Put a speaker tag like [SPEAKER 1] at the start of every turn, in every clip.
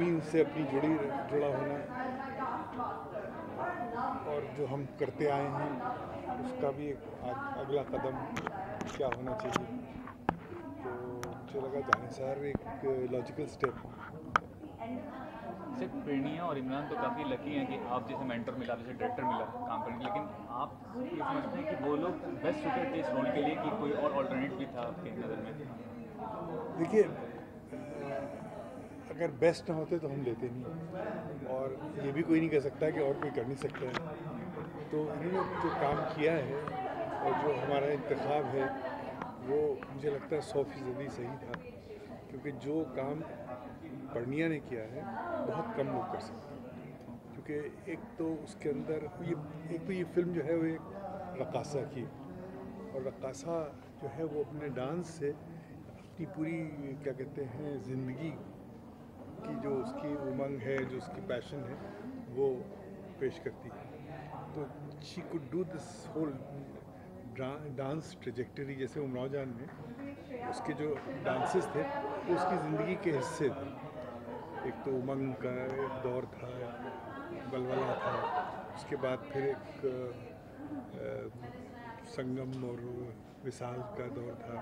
[SPEAKER 1] ज़मीन से अपनी जुड़ा होना और जो हम करते आए हैं उसका भी एक अगला कदम क्या होना चाहिए, तो मुझे लगा जानिसार एक लॉजिकल स्टेप।
[SPEAKER 2] सिर्फ प्रेरणिया और इमरान तो काफ़ी लकी हैं कि आप जैसे मेंटर मिला, जैसे डायरेक्टर मिला काम करने के, लेकिन आप ये समझते हैं कि वो लोग बेस्ट सूटेड थे इस रोल के लिए कि कोई और ऑल्टरनेट भी था आपके नज़र में?
[SPEAKER 1] देखिए, अगर बेस्ट ना होते तो हम लेते नहीं, और ये भी कोई नहीं कह सकता कि और कोई कर नहीं सकता है। तो इन्होंने जो काम किया है और जो हमारा इंतखाब है वो मुझे लगता है 100% सही था, क्योंकि जो काम पर्णिया ने किया है बहुत कम लोग कर सकते हैं। क्योंकि एक तो उसके अंदर ये फिल्म जो है वो एक रक़ासा की, और रक़ासा जो है वो अपने डांस से अपनी पूरी क्या कहते हैं ज़िंदगी की जो उसकी उमंग है, जो उसकी पैशन है, वो पेश करती है। तो she could do this whole dance trajectory, जैसे उमराव जान में उसके जो डांसेस थे वो उसकी ज़िंदगी के हिस्से थे। एक तो उमंग का एक दौर था, बलबला था, उसके बाद फिर एक संगम और विशाल का दौर था,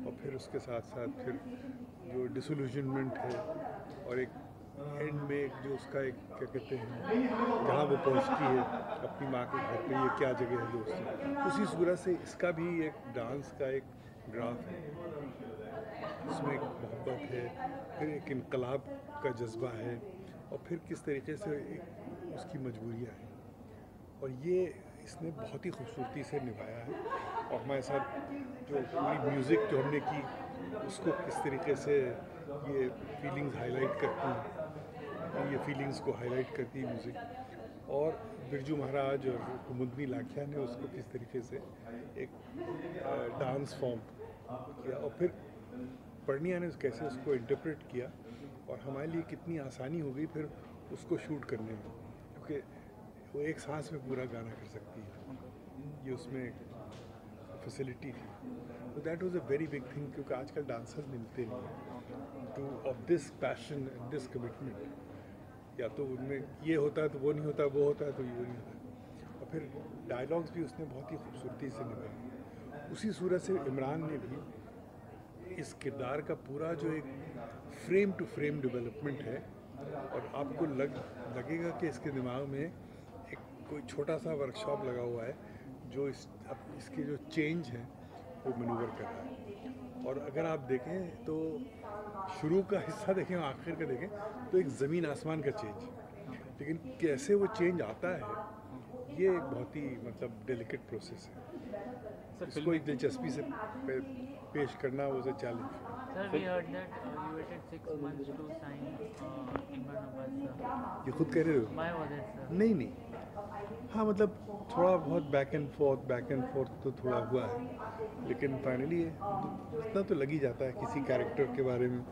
[SPEAKER 1] और फिर उसके साथ साथ फिर जो डिसोल्यूशनमेंट है, और एक एंड में एक जो उसका एक क्या कहते हैं जहाँ वो पहुँचती है अपनी माँ के घर पे, ये क्या जगह है दोस्तों, उसी सूरत से इसका भी एक डांस का एक ग्राफ है। इसमें एक मोहब्बत है, फिर एक इनकलाब का जज्बा है, और फिर किस तरीके से एक उसकी मजबूरियाँ हैं, और ये इसने बहुत ही खूबसूरती से निभाया है। और हमारे साथ जो पूरी म्यूज़िक जो हमने की उसको किस तरीके से ये फीलिंग्स हाईलाइट करती हैं, ये फीलिंग्स को हाईलाइट करती है म्यूज़िक, और बिरजू महाराज और कुमुदनी लाखिया ने उसको किस तरीके से एक डांस फॉर्म किया, और फिर पर्णिया ने कैसे उसको इंटरप्रेट किया, और हमारे लिए कितनी आसानी हो गई फिर उसको शूट करने में, क्योंकि वो एक सांस में पूरा गाना कर सकती है, ये उसमें फैसिलिटी थी। तो that was a very big thing, क्योंकि आजकल डांसर्स मिलते नहीं two of this passion and this commitment. या तो उनमें ये होता है तो वो नहीं होता, वो होता है तो ये नहीं होता। और फिर डायलॉग्स भी उसने बहुत ही खूबसूरती से निभाए। उसी सूरत से इमरान ने भी इस किरदार का पूरा जो एक फ्रेम टू फ्रेम डेवलपमेंट है, और आपको लगेगा कि इसके दिमाग में एक कोई छोटा सा वर्कशॉप लगा हुआ है जो इसके जो चेंज हैं वो मैनूवर कर रहा है। और अगर आप देखें तो शुरू का हिस्सा देखें और आखिर का देखें तो एक ज़मीन आसमान का चेंज, लेकिन कैसे वो चेंज आता है ये एक बहुत ही मतलब डेलिकेट प्रोसेस है। इसको एक दिलचस्पी से पेश करना वो challenge.
[SPEAKER 3] Sir, we heard that you waited 6 months to sign Imran Abbas sir.
[SPEAKER 1] ये खुद कह रहे हो?
[SPEAKER 3] Why was it, sir?
[SPEAKER 1] नहीं, हाँ मतलब थोड़ा बहुत बैक एंड फोर्थ तो थोड़ा हुआ है, लेकिन फाइनली इतना तो लग ही जाता है किसी कैरेक्टर के बारे में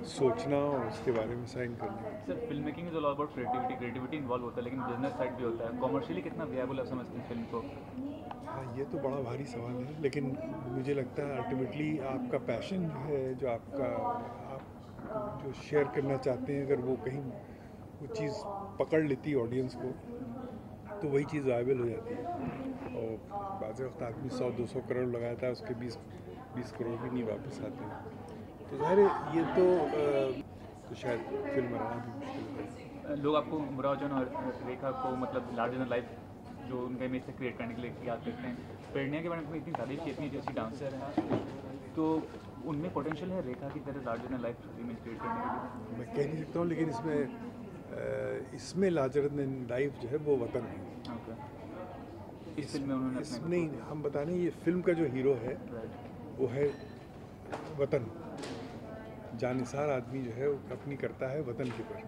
[SPEAKER 1] सोचना और उसके बारे में साइन करना।
[SPEAKER 2] Sir, film making is all about creativity involve होता है, लेकिन बिजनेस साइड भी होता है। कॉमर्शियली कितना विएबल आप समझते हैं फिल्म को?
[SPEAKER 1] हाँ, ये तो बड़ा भारी सवाल है, लेकिन मुझे लगता है अल्टीमेटली आपका पैशन जो है, जो आप जो शेयर करना चाहते हैं, अगर वो कहीं वो चीज़ पकड़ लेती है ऑडियंस को, तो वही चीज़ वायबल हो जाती है। और बाज़ वक्त आदमी 100-200 करोड़ लगाता है, उसके 20 करोड़ भी नहीं वापस आते हैं। तो ज़ाहिर है ये तो शायद फिल्म बनाना भी मुश्किल है।
[SPEAKER 2] लोग आपको मुराजन और रेखा को मतलब लार्जर देन लाइफ जो उनका इमेज से क्रिएट करने के लिए याद करते हैं। प्रेरणा के बारे में इतनी तारीफ की, इतनी जैसी डांसर है, तो उनमें पोटेंशियल है रेखा की तरह larger than life image create करने के लिए?
[SPEAKER 1] मैं कह नहीं सकता हूँ, लेकिन इसमें लार्जर देन लाइफ जो है वो वतन है।
[SPEAKER 2] इस फिल्म में उन्होंने
[SPEAKER 1] नहीं, हम बता रहे हैं ये फिल्म का जो हीरो है वो है वतन। जानिसार आदमी जो है वो अपनी करता है वतन के ऊपर।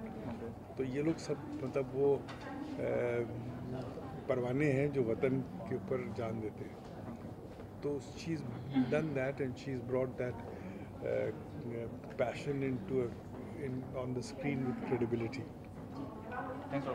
[SPEAKER 1] तो ये लोग सब मतलब वो परवाने हैं जो वतन के ऊपर जान देते हैं। तो she is done that and she is brought that passion on the screen with credibility.
[SPEAKER 2] Thanks for